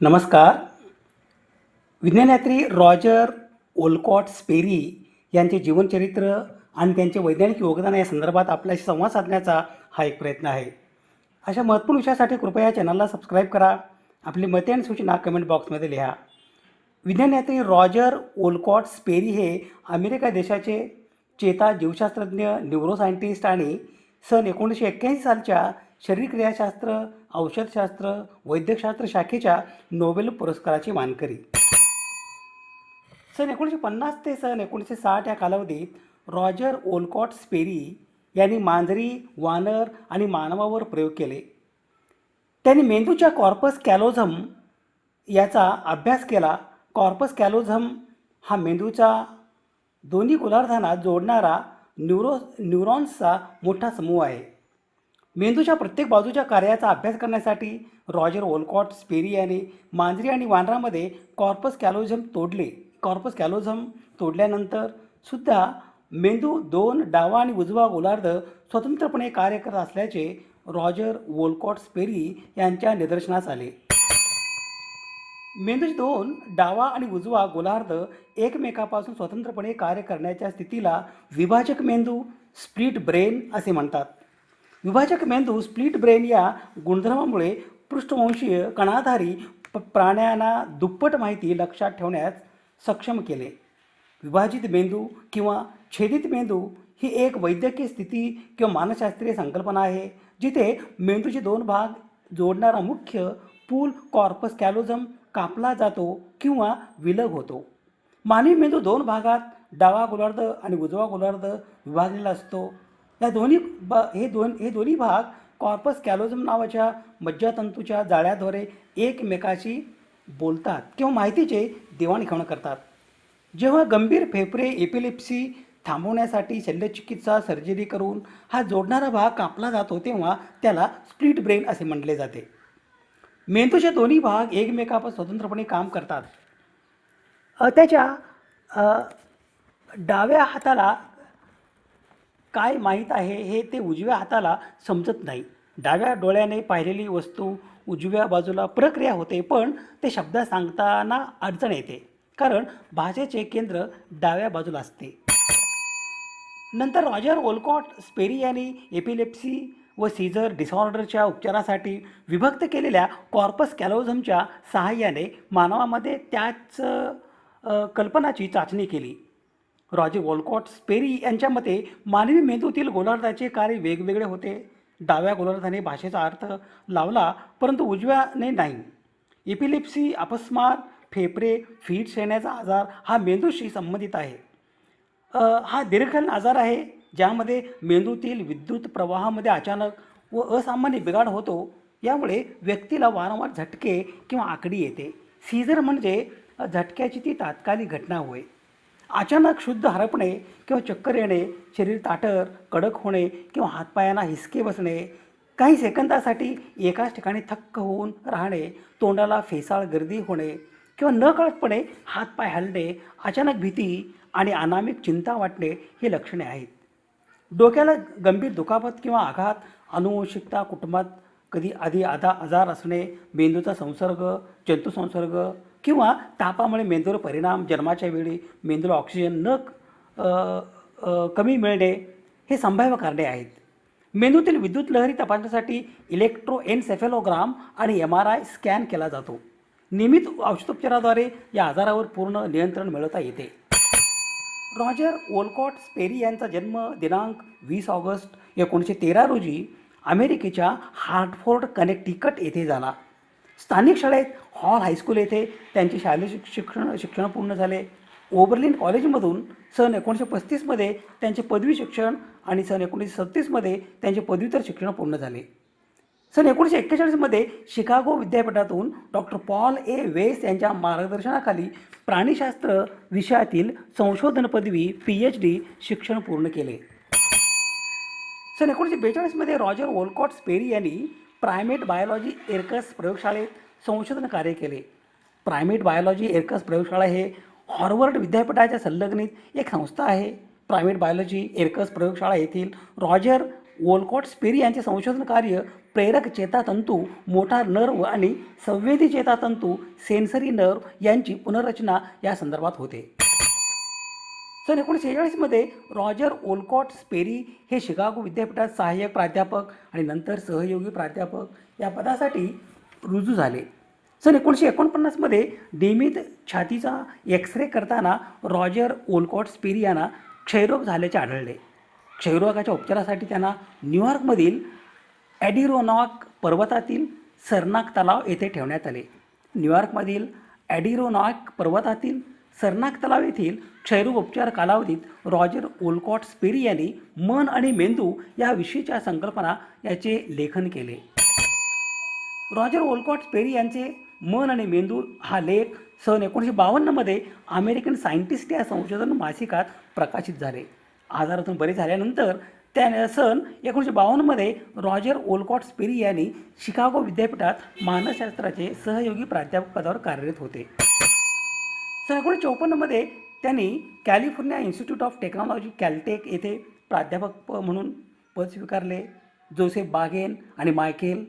नमस्कार. विज्ञानयात्री रॉजर ओलकॉट स्पेरी यांचे जीवनचरित्र आणि त्यांचे वैज्ञानिक योगदान या संदर्भात आपल्याशी संवाद साधण्याचा हा एक प्रयत्न आहे. अशा महत्त्वपूर्ण विषयासाठी कृपया या चॅनलला सबस्क्राईब करा. आपली मते आणि सूचना कमेंट बॉक्समध्ये लिहा. विज्ञानयात्री रॉजर ओलकॉट स्पेरी हे अमेरिका देशाचे चेता जीवशास्त्रज्ञ, न्यूरोसायंटिस्ट आणि सन 1981 सालच्या शरीरक्रियाशास्त्र, औषधशास्त्र, वैद्यकशास्त्र शाखेच्या नोबेल पुरस्काराची मानकरी. सन 1950 ते सन 1960 या कालावधीत रॉजर ओलकॉट स्पेरी यांनी मांजरी, वानर आणि मानवावर प्रयोग केले. त्यांनी मेंदूच्या कॉर्पस कॅलोझम याचा अभ्यास केला. कॉर्पस कॅलोझम हा मेंदूचा दोन्ही गोलार्धांना जोडणारा न्यूरॉन्सचा मोठा समूह आहे. मेंदूच्या प्रत्येक बाजूच्या कार्याचा अभ्यास करण्यासाठी रॉजर ओलकॉट स्पेरी यांनी मांजरी आणि वानरामध्ये कॉर्पस कॅलोझम तोडल्यानंतर सुद्धा मेंदू दोन डावा आणि उजवा गोलार्ध स्वतंत्रपणे कार्य करत असल्याचे रॉजर ओलकॉट स्पेरी यांच्या निदर्शनास आले. मेंदूचे दोन डावा आणि उजवा गोलार्ध एकमेकापासून स्वतंत्रपणे कार्य करण्याच्या स्थितीला विभाजक मेंदू, स्प्लिट ब्रेन असे म्हणतात. विभाजक मेंदू, स्प्लिट ब्रेन या गुणधर्मामुळे पृष्ठवंशीय कणाधारी प्राण्यांना दुप्पट माहिती लक्षात ठेवण्यास सक्षम केले. विभाजित मेंदू किंवा छेदित मेंदू ही एक वैद्यकीय स्थिती किंवा मानसशास्त्रीय संकल्पना आहे, जिथे मेंदूचे दोन भाग जोडणारा मुख्य पूल कॉर्पस कॅलोझम कापला जातो किंवा विलग होतो. मानवी मेंदू दोन भागात, डावा गोलार्ध आणि उजवा गोलार्ध विभागलेला असतो. या हे दोन्ही भाग कॉर्पस कॅलोझम नावाच्या मज्जातंतूच्या जाळ्याद्वारे एकमेकाशी बोलतात किंवा माहितीचे देवाणघेवाण करतात. जेव्हा गंभीर फेफरे एपिलेप्सी थांबवण्यासाठी शल्यचिकित्सा सर्जरी करून हा जोडणारा भाग कापला जातो, तेव्हा त्याला स्प्लिट ब्रेन असे म्हटले जाते. मेंदूचे दोन्ही भाग एकमेकापासून स्वतंत्रपणे काम करतात. त्याच्या डाव्या हाताला काय माहीत आहे हे ते उजव्या हाताला समजत नाही. डाव्या डोळ्याने पाहिलेली वस्तू उजव्या बाजूला प्रक्रिया होते, पण ते शब्दात सांगताना अडचण येते, कारण भाषेचे केंद्र डाव्या बाजूला असते. नंतर रॉजर ओलकॉट स्पेरी यांनी एपिलेप्सी व सीझर डिसऑर्डरच्या उपचारासाठी विभक्त केलेल्या कॉर्पस कॅलोझमच्या सहाय्याने मानवामध्ये त्याच कल्पनाची चाचणी केली. रॉजर ओलकॉट स्पेरी यांच्या मते मानवी मेंदूतील गोलार्धाचे कार्य वेगवेगळे होते. डाव्या गोलार्धाने भाषेचा अर्थ लावला, परंतु उजव्याने नाही. एपिलेप्सी, अपस्मार, फेफरे, फिट्स येण्याचा आजार हा मेंदूशी संबंधित आहे. हा दीर्घकालीन आजार आहे, ज्यामध्ये मेंदूतील विद्युत प्रवाहामध्ये अचानक व असामान्य बिघाड होतो. यामुळे व्यक्तीला वारंवार झटके किंवा आकडी येते. सीझर म्हणजे झटक्याची ती तात्कालिक घटना होय. अचानक शुद्ध हरपणे किंवा चक्कर येणे, शरीर ताठर, कडक होणे किंवा हातपायांना हिसके बसणे, काही सेकंदासाठी एकाच ठिकाणी थक्क होऊन राहणे, तोंडाला फेसाळ गर्दी होणे किंवा नकळतपणे हातपाय हलणे, अचानक भीती आणि अनामिक चिंता वाटणे ही लक्षणे आहेत. डोक्याला गंभीर दुखापत किंवा आघात, अनुवंशिकता, कुटुंबात कधी आजार असणे, मेंदूचा संसर्ग, जंतुसंसर्ग किंवा तापामुळे मेंदूवर परिणाम, जन्माच्या वेळी मेंदूला ऑक्सिजन कमी मिळणे हे संभाव्य कारणे आहेत. मेंदूतील विद्युत लहरी तपासण्यासाठी इलेक्ट्रोएन्सेफेलोग्राम आणि MRI स्कॅन केला जातो. नियमित औषधोपचाराद्वारे या आजारावर पूर्ण नियंत्रण मिळवता येते. रॉजर ओलकॉट स्पेरी यांचा जन्म दिनांक 20 ऑगस्ट 1913 रोजी अमेरिकेच्या हार्टफोर्ड, कनेक्टिकट येथे झाला. स्थानिक शाळेत हॉल हायस्कूल येथे त्यांचे शालेय शिक्षण पूर्ण झाले. ओबर्लिन कॉलेजमधून सन 1935 त्यांचे पदवी शिक्षण आणि सन 1936 त्यांचे पदव्युत्तर शिक्षण पूर्ण झाले. सन 1941 शिकागो विद्यापीठातून डॉक्टर पॉल ए वेस यांच्या मार्गदर्शनाखाली प्राणीशास्त्र विषयातील संशोधन पदवी PhD शिक्षण पूर्ण केले. सन 1942 रॉजर ओलकॉट स्पेरी यांनी प्रायमेट बायोलॉजी एर्कस प्रयोगशाळेत संशोधन कार्य केले. प्रायमेट बायोलॉजी एर्कस प्रयोगशाळा हे हार्वर्ड विद्यापीठाच्या संलग्नित एक संस्था आहे. प्रायमेट बायोलॉजी एर्कस प्रयोगशाळा येथील रॉजर वोलकॉट स्पेरी यांचे संशोधन कार्य प्रेरक चेतातंतू, मोटार नर्व आणि संवेदी चेतातंतू सेन्सरी नर्व यांची पुनर्रचना या संदर्भात होते. सन 1946मध्ये रॉजर वोलकॉट स्पेरी हे शिकागो विद्यापीठात सहाय्यक प्राध्यापक आणि नंतर सहयोगी प्राध्यापक या पदासाठी रुजू झाले. सन 1949मध्ये नियमित छातीचा एक्सरे करताना रॉजर वोलकॉट स्पेरी यांना क्षयरोग झाल्याचे आढळले. क्षयरोगाच्या उपचारासाठी त्यांना न्यूयॉर्कमधील ॲडिरोनॉक पर्वतातील सरनाक तलाव येथे ठेवण्यात आले. न्यूयॉर्कमधील ॲडिरोनॉक पर्वतातील सरनाक तलाव येथील क्षयरोग उपचार कालावधीत रॉजर वोलकॉट स्पेरी यांनी मन आणि मेंदू या विषयीच्या संकल्पना याचे लेखन केले. रॉजर वोलकॉट स्पेरी यांचे मन आणि मेंदू हा लेख सन 1952मध्ये अमेरिकन सायंटिस्ट या संशोधन मासिकात प्रकाशित झाले. आजारातून बरे झाल्यानंतर त्या सन 1952मध्ये रॉजर वोलकॉट स्पेरी यांनी शिकागो विद्यापीठात मानसशास्त्राचे सहयोगी प्राध्यापक पदावर कार्यरत होते. सन 1954मध्ये त्यांनी कॅलिफोर्निया इन्स्टिट्यूट ऑफ टेक्नॉलॉजी कॅलटेक येथे प्राध्यापक म्हणून पद स्वीकारले. जोसेफ बागेन आणि मायकेल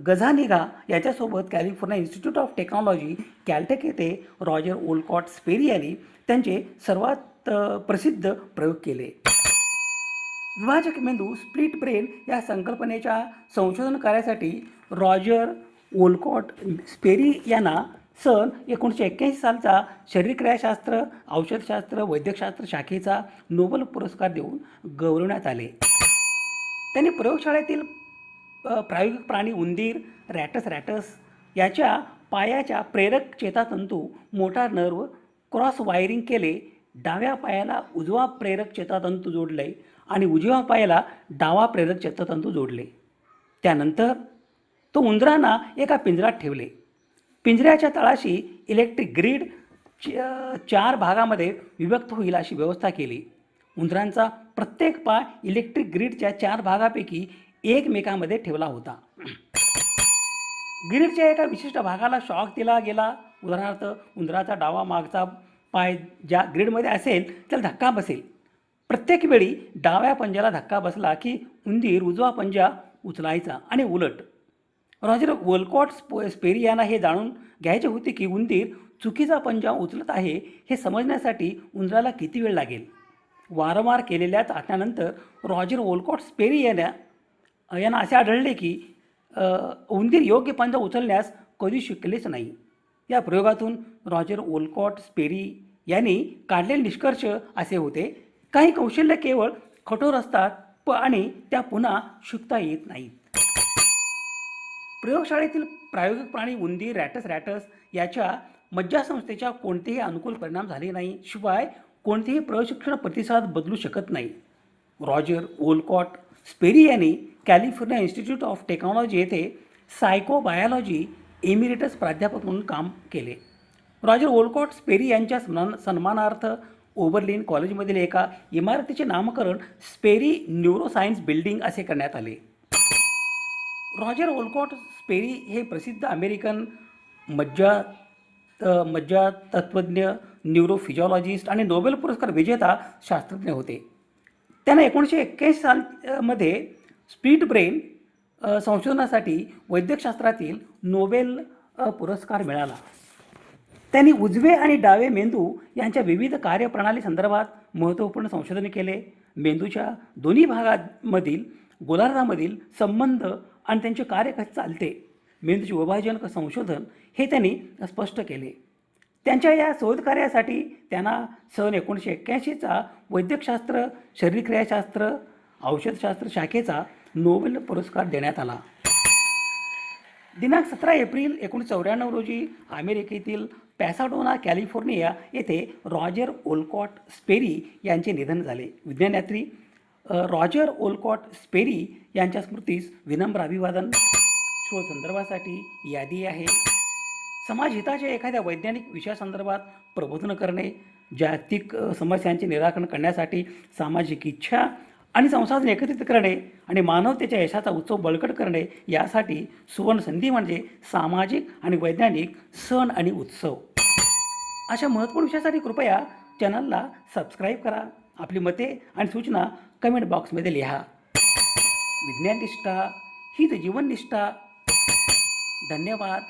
गझानिगा याच्यासोबत कॅलिफोर्निया इन्स्टिट्यूट ऑफ टेक्नॉलॉजी कॅलटेक येथे रॉजर वोलकॉट स्पेरी यांनी त्यांचे सर्वात प्रसिद्ध प्रयोग केले. विभाजक मेंदू स्प्लिट ब्रेन या संकल्पनेच्या संशोधन कार्यासाठी रॉजर वोलकॉट स्पेरी यांना सन 1981 सालचा शरीरक्रियाशास्त्र, औषधशास्त्र, वैद्यकशास्त्र शाखेचा नोबेल पुरस्कार देऊन गौरवण्यात आले. त्यांनी प्रयोगशाळेतील प्रायोगिक प्राणी उंदीर रॅटस याच्या पायाच्या प्रेरक चेतातंतू मोटार नर्व क्रॉस वायरिंग केले. डाव्या पायाला उजवा प्रेरक चेतातंतू जोडले आणि उजव्या पायाला डावा प्रेरक चेतातंतू जोडले. त्यानंतर तो उंदरांना एका पिंजऱ्यात ठेवले. पिंजऱ्याच्या तळाशी इलेक्ट्रिक ग्रीड 4 भागामध्ये विभक्त होईल अशी व्यवस्था केली. उंदरांचा प्रत्येक पाय इलेक्ट्रिक ग्रीडच्या 4 भागापैकी एकमेकांमध्ये ठेवला होता. ग्रीडच्या एका विशिष्ट भागाला शॉक दिला गेला. उदाहरणार्थ उंदराचा डावा मागचा पाय ज्या ग्रीडमध्ये असेल त्याला धक्का बसेल. प्रत्येक वेळी डाव्या पंजाला धक्का बसला की उंदीर उजवा पंजा उचलायचा आणि उलट. रॉजर वोलकॉट स्पेरी यांना हे जाणून घ्यायचे होते की उंदीर चुकीचा पंजा उचलत आहे हे समजण्यासाठी उंदराला किती वेळ लागेल. वारंवार केलेल्या चाचण्यानंतर रॉजर वोलकॉट स्पेरी यांना असे आढळले की उंदीर योग्य पंजा उचलण्यास कधी शिकलेच नाही. या प्रयोगातून रॉजर वोलकॉट स्पेरी यांनी काढलेले निष्कर्ष असे होते: काही कौशल्य केवळ कठोर असतात आणि त्या पुन्हा शिकता येत नाहीत. प्रयोगशाळेतील प्रायोगिक प्राणी उंदीर रॅटस याच्या मज्जासंस्थेच्या कोणतेही अनुकूल परिणाम झाले नाही. शिवाय कोणतेही प्रशिक्षण प्रतिसाद बदलू शकत नाही. रॉजर वोलकॉट स्पेरी यांनी कॅलिफोर्निया इन्स्टिट्यूट ऑफ टेक्नॉलॉजी येथे सायकोबायोलॉजी एमिरेटस प्राध्यापक म्हणून काम केले. रॉजर वोलकॉट स्पेरी यांच्या सन्मानार्थ ओबर्लिन कॉलेजमधील एका इमारतीचे नामकरण स्पेरी न्यूरोसायन्स बिल्डिंग असे करण्यात आले. रॉजर वोलकॉट स्पेरी हे प्रसिद्ध अमेरिकन मज्जातत्त्वज्ञ, न्यूरोफिजिओलॉजिस्ट आणि नोबेल पुरस्कार विजेता शास्त्रज्ञ होते. त्यांना 1981 सालमध्ये स्प्लिट ब्रेन संशोधनासाठी वैद्यकशास्त्रातील नोबेल पुरस्कार मिळाला. त्यांनी उजवे आणि डावे मेंदू यांच्या विविध कार्यप्रणाली संदर्भात महत्त्वपूर्ण संशोधन केले. मेंदूच्या दोन्ही भागांमधील गोलार्धामधील संबंध आणि त्यांचे कार्य कसे चालते, मेंदूचे विभाजन संशोधन हे त्यांनी स्पष्ट केले. त्यांच्या या शोधकार्यासाठी त्यांना सन 1981चा वैद्यकशास्त्र, शरीरक्रियाशास्त्र, औषधशास्त्र शाखेचा नोबेल पुरस्कार देण्यात आला. दिनांक 17 एप्रिल 1994 रोजी अमेरिकेतील पॅसाडोना कॅलिफोर्निया येथे रॉजर वोलकॉट स्पेरी यांचे निधन झाले. विज्ञानयात्री रॉजर वोलकॉट स्पेरी यांच्या स्मृतीस विनम्र अभिवादन. शोध संदर्भासाठी यादी आहे. समाजहिताच्या एखाद्या वैज्ञानिक विषयासंदर्भात प्रबोधन करणे, जागतिक समस्यांचे निराकरण करण्यासाठी सामाजिक इच्छा आणि संसाधन एकत्रित करणे आणि मानवतेच्या यशाचा उत्सव बळकट करणे यासाठी सुवर्ण संधी म्हणजे सामाजिक आणि वैज्ञानिक सण आणि उत्सव. अशा महत्त्वपूर्ण विषयासाठी कृपया चॅनलला सबस्क्राईब करा. आपली मते आणि सूचना कमेंट बॉक्समध्ये लिहा. विज्ञाननिष्ठा हीच जीवननिष्ठा. धन्यवाद.